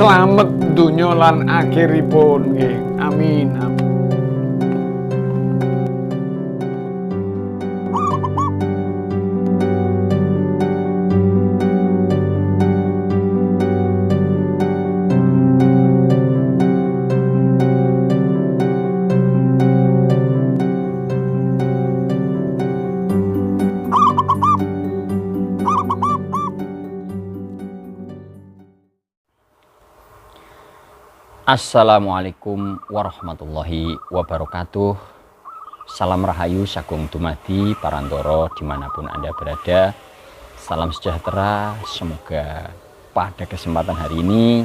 Slamet donya lan akhiripun nggih. Amin. Assalamualaikum warahmatullahi wabarakatuh. Salam rahayu sagung dumadi parantoro dimanapun Anda berada. Salam sejahtera. Semoga pada kesempatan hari ini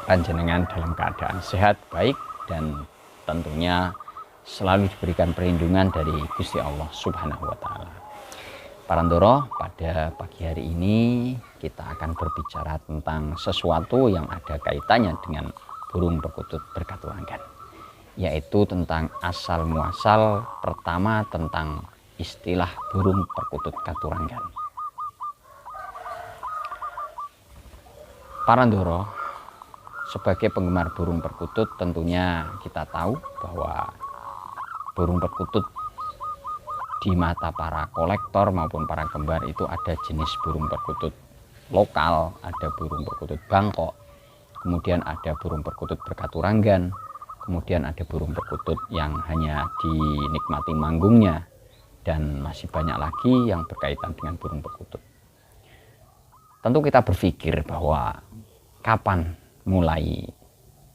panjenengan dalam keadaan sehat, baik, dan tentunya selalu diberikan perlindungan dari Gusti Allah Subhanahu wa Ta'ala. Parantoro, pada pagi hari ini kita akan berbicara tentang sesuatu yang ada kaitannya dengan burung perkutut berkaturangan, yaitu tentang asal muasal pertama tentang istilah burung perkutut katurangan. Parandoro, sebagai penggemar burung perkutut tentunya kita tahu bahwa burung perkutut di mata para kolektor maupun para gembar itu ada jenis burung perkutut lokal, ada burung perkutut Bangkok, kemudian ada burung perkutut berkaturangan, kemudian ada burung perkutut yang hanya dinikmati manggungnya, dan masih banyak lagi yang berkaitan dengan burung perkutut. Tentu kita berpikir bahwa kapan mulai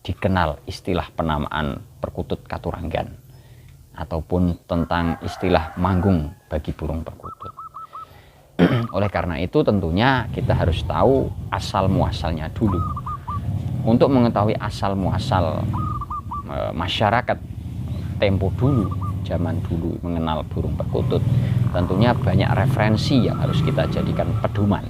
dikenal istilah penamaan perkutut katurangan ataupun tentang istilah manggung bagi burung perkutut. Oleh karena itu tentunya kita harus tahu asal muasalnya dulu. Untuk mengetahui asal muasal masyarakat tempo dulu, zaman dulu mengenal burung perkutut, tentunya banyak referensi yang harus kita jadikan pedoman.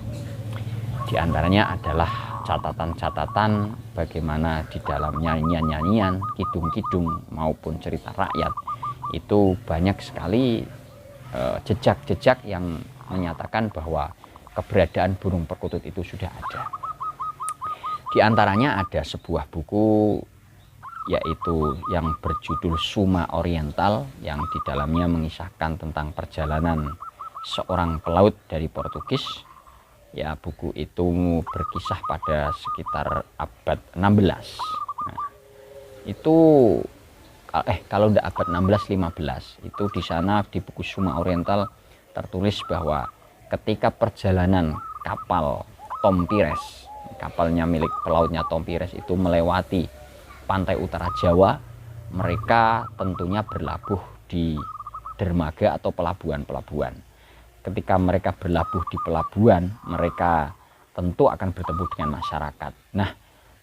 Di antaranya adalah catatan-catatan bagaimana di dalam nyanyian-nyanyian, kidung-kidung maupun cerita rakyat itu banyak sekali jejak-jejak yang menyatakan bahwa keberadaan burung perkutut itu sudah ada. Di antaranya ada sebuah buku yaitu yang berjudul Suma Oriental, yang di dalamnya mengisahkan tentang perjalanan seorang pelaut dari Portugis. Ya, buku itu berkisah pada sekitar abad 16. Nah, itu kalau tidak abad 16-15, itu di sana di buku Suma Oriental tertulis bahwa ketika perjalanan kapal Tom Pires, kapalnya milik pelautnya Tom Pires itu melewati pantai utara Jawa, mereka tentunya berlabuh di dermaga atau pelabuhan-pelabuhan. Ketika mereka berlabuh di pelabuhan, mereka tentu akan bertemu dengan masyarakat. Nah,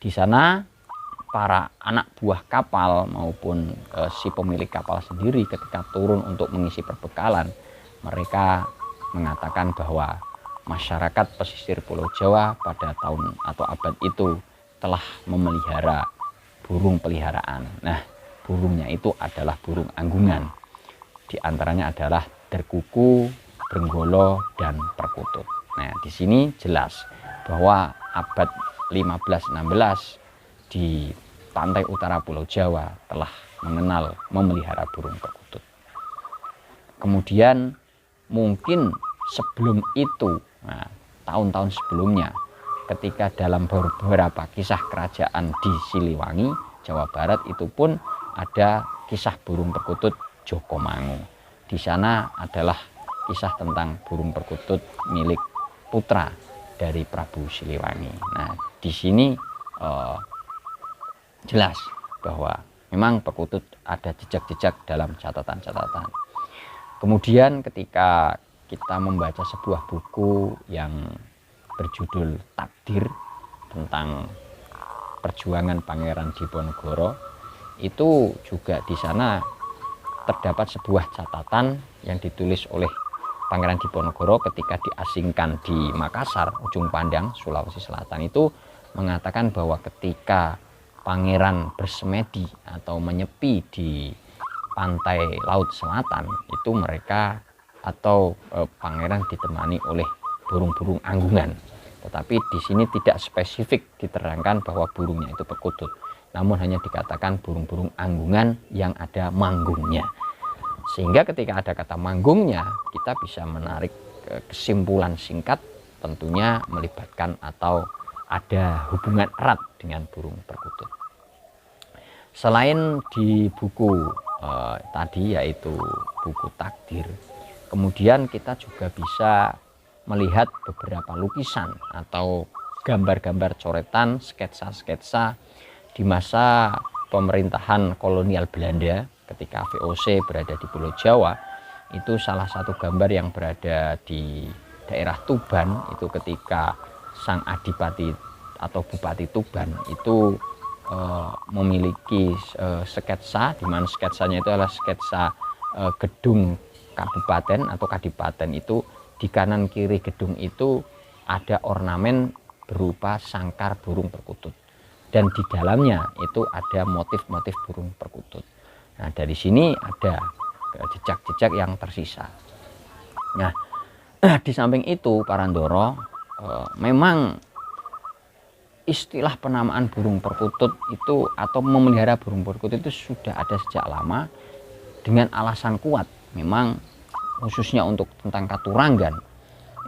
di sana para anak buah kapal maupun si pemilik kapal sendiri ketika turun untuk mengisi perbekalan, mereka mengatakan bahwa masyarakat pesisir Pulau Jawa pada tahun atau abad itu telah memelihara burung peliharaan. Nah, burungnya itu adalah burung anggungan. Di antaranya adalah derkuku, brenggolo, dan perkutut. Nah, di sini jelas bahwa abad 15-16 di pantai utara Pulau Jawa telah mengenal memelihara burung perkutut. Kemudian mungkin sebelum itu, nah, tahun-tahun sebelumnya, ketika dalam beberapa kisah kerajaan di Siliwangi, Jawa Barat, itu pun ada kisah burung perkutut Jokomangu. Di sana adalah kisah tentang burung perkutut milik putra dari Prabu Siliwangi. Nah, di sini jelas bahwa memang perkutut ada jejak-jejak dalam catatan-catatan. Kemudian ketika kita membaca sebuah buku yang berjudul Takdir tentang perjuangan Pangeran Diponegoro, itu juga di sana terdapat sebuah catatan yang ditulis oleh Pangeran Diponegoro ketika diasingkan di Makassar, ujung pandang, Sulawesi Selatan, itu mengatakan bahwa ketika pangeran bersemedi atau menyepi di pantai Laut Selatan, itu mereka atau pangeran ditemani oleh burung-burung anggungan. Tetapi di sini tidak spesifik diterangkan bahwa burungnya itu perkutut, namun hanya dikatakan burung-burung anggungan yang ada manggungnya. Sehingga ketika ada kata manggungnya, kita bisa menarik kesimpulan singkat, tentunya melibatkan atau ada hubungan erat dengan burung perkutut. Selain di buku tadi, yaitu buku takdir, kemudian kita juga bisa melihat beberapa lukisan atau gambar-gambar coretan, sketsa-sketsa di masa pemerintahan kolonial Belanda ketika VOC berada di Pulau Jawa. Itu salah satu gambar yang berada di daerah Tuban, itu ketika sang adipati atau bupati Tuban itu memiliki sketsa, di mana sketsanya itu adalah sketsa gedung kabupaten atau kadipaten. Itu di kanan kiri gedung itu ada ornamen berupa sangkar burung perkutut, dan di dalamnya itu ada motif-motif burung perkutut. Nah, dari sini ada jejak-jejak yang tersisa. Nah, di samping itu Parandoro, memang istilah penamaan burung perkutut itu atau memelihara burung perkutut itu sudah ada sejak lama dengan alasan kuat. Memang khususnya untuk tentang Katuranggan,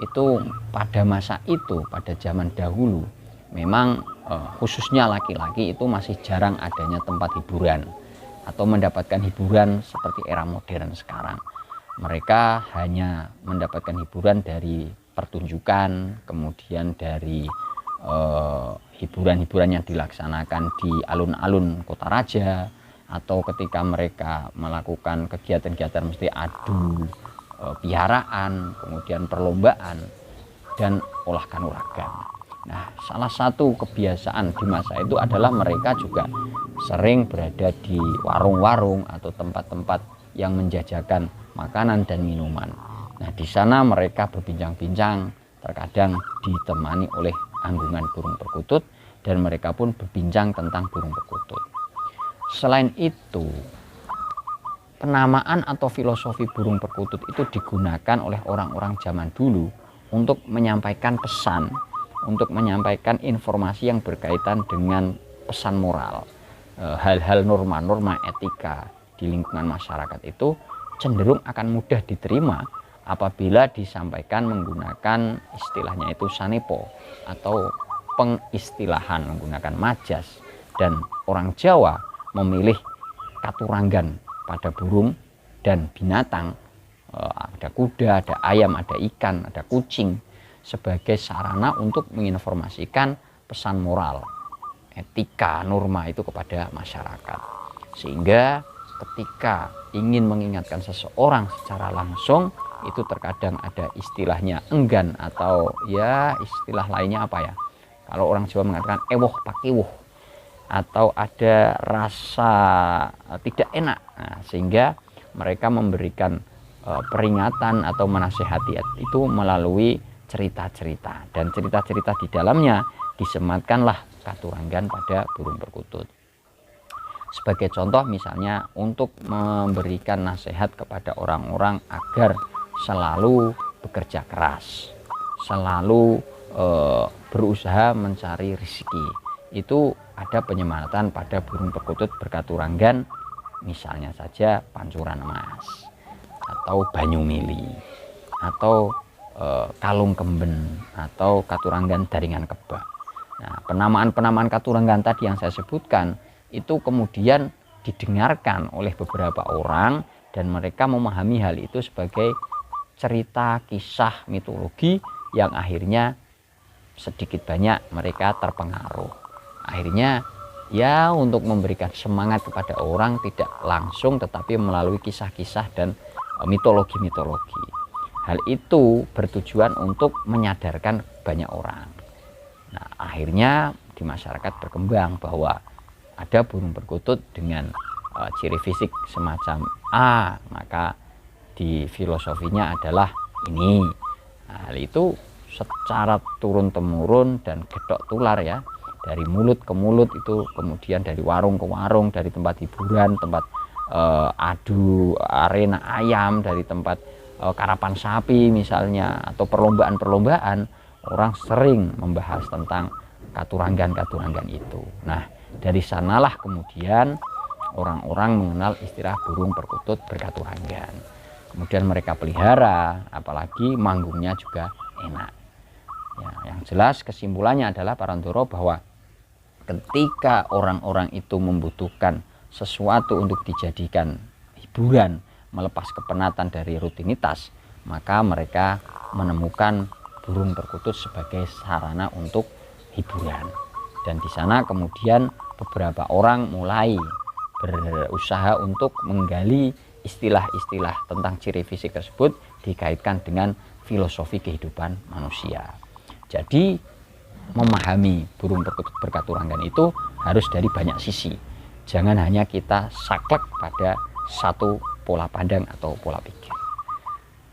itu pada masa itu, pada zaman dahulu, memang khususnya laki-laki itu masih jarang adanya tempat hiburan atau mendapatkan hiburan seperti era modern sekarang. Mereka hanya mendapatkan hiburan dari pertunjukan, kemudian dari hiburan-hiburan yang dilaksanakan di alun-alun kota raja, atau ketika mereka melakukan kegiatan-kegiatan mesti adu piaraan, kemudian perlombaan dan olah kanuragan. Nah, salah satu kebiasaan di masa itu adalah mereka juga sering berada di warung-warung atau tempat-tempat yang menjajakan makanan dan minuman. Nah, di sana mereka berbincang-bincang, terkadang ditemani oleh anggungan burung perkutut, dan mereka pun berbincang tentang burung perkutut. Selain itu, penamaan atau filosofi burung perkutut itu digunakan oleh orang-orang zaman dulu untuk menyampaikan pesan, untuk menyampaikan informasi yang berkaitan dengan pesan moral. Hal-hal norma-norma etika di lingkungan masyarakat itu cenderung akan mudah diterima apabila disampaikan menggunakan istilahnya itu sanepo atau pengistilahan, menggunakan majas. Dan orang Jawa memilih katuranggan pada burung dan binatang, ada kuda, ada ayam, ada ikan, ada kucing, sebagai sarana untuk menginformasikan pesan moral, etika, norma itu kepada masyarakat. Sehingga ketika ingin mengingatkan seseorang secara langsung, itu terkadang ada istilahnya enggan, atau ya istilah lainnya apa ya, kalau orang Jawa mengatakan ewoh pakiwoh, atau ada rasa tidak enak. Nah, sehingga mereka memberikan peringatan atau menasehati itu melalui cerita-cerita, dan cerita-cerita di dalamnya disematkanlah katuranggan pada burung perkutut. Sebagai contoh misalnya untuk memberikan nasihat kepada orang-orang agar selalu bekerja keras, selalu berusaha mencari rezeki, itu ada penyematan pada burung perkutut berkaturanggan, misalnya saja pancuran emas, atau banyu mili, atau kalung kemben, atau katuranggan daringan kebak. Nah, penamaan-penamaan katuranggan tadi yang saya sebutkan itu kemudian didengarkan oleh beberapa orang, dan mereka memahami hal itu sebagai cerita, kisah, mitologi yang akhirnya sedikit banyak mereka terpengaruh. Akhirnya ya untuk memberikan semangat kepada orang tidak langsung, tetapi melalui kisah-kisah dan mitologi-mitologi. Hal itu bertujuan untuk menyadarkan banyak orang. Nah, akhirnya di di masyarakat berkembang bahwa ada burung perkutut dengan ciri fisik semacam A, maka di filosofinya adalah ini. Nah, hal itu secara turun-temurun dan gedok tular ya, dari mulut ke mulut itu, kemudian dari warung ke warung, dari tempat hiburan, tempat adu arena ayam, dari tempat karapan sapi misalnya, atau perlombaan-perlombaan, orang sering membahas tentang katuranggan-katuranggan itu. Nah, dari sanalah kemudian orang-orang mengenal istilah burung perkutut berkaturanggan. Kemudian mereka pelihara, apalagi manggungnya juga enak. Ya, yang jelas kesimpulannya adalah Parandoro bahwa ketika orang-orang itu membutuhkan sesuatu untuk dijadikan hiburan, melepas kepenatan dari rutinitas, maka mereka menemukan burung perkutut sebagai sarana untuk hiburan. Dan di sana kemudian beberapa orang mulai berusaha untuk menggali istilah-istilah tentang ciri fisik tersebut dikaitkan dengan filosofi kehidupan manusia. Jadi memahami burung perkutut berkaturanggan itu harus dari banyak sisi. Jangan hanya kita saklek pada satu pola pandang atau pola pikir.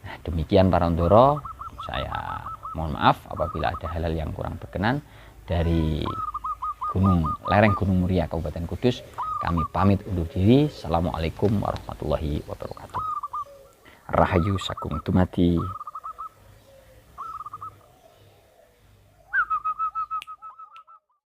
Nah, demikian Parandoro, saya mohon maaf apabila ada hal-hal yang kurang berkenan. Dari lereng Gunung Muria Kabupaten Kudus, kami pamit undur diri. Assalamualaikum warahmatullahi wabarakatuh. Rahayu Sagung Dumadi.